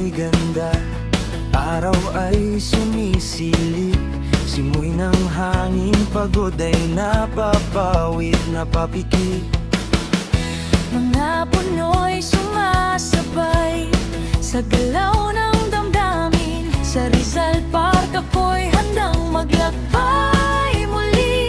may ganda. Araw ay sumisilip, simoy ng hangin, pagod ay napapawid, napapikit. Mga puno'y sumasabay sa galaw ng damdamin. Sa Rizal Park ako'y handang maglakbay muli.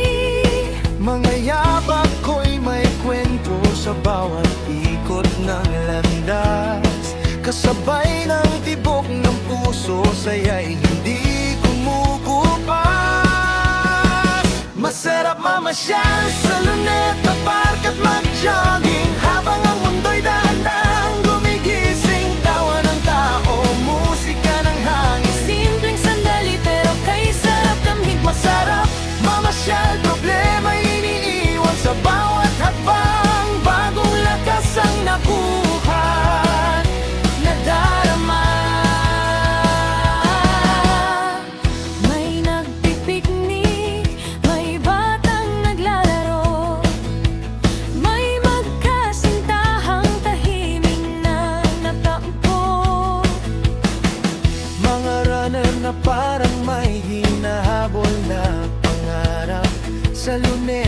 Mga yapak ko'y may kwento sa bawat ikot ng landas. Kasabay ng tibok ng puso, saya'y hindi kumukupas. Masarap mamasyal sa Luneta Park at mag-jogging habang ang mundo'y dahan-dahang gumigising. Tawa ng tao, musika ng hangin, Simpleng sandali pero kay sarap damhig. Masarap mamasyal, problema'y iniiwan sa bawat hakbang. Bagong lakas ang nakuha, nadarama. may nagpipiknik, may batang naglalaro, may magkasintahang tahimik na natampo. Mga runner na parang may hinahabol na pangarap sa Luneta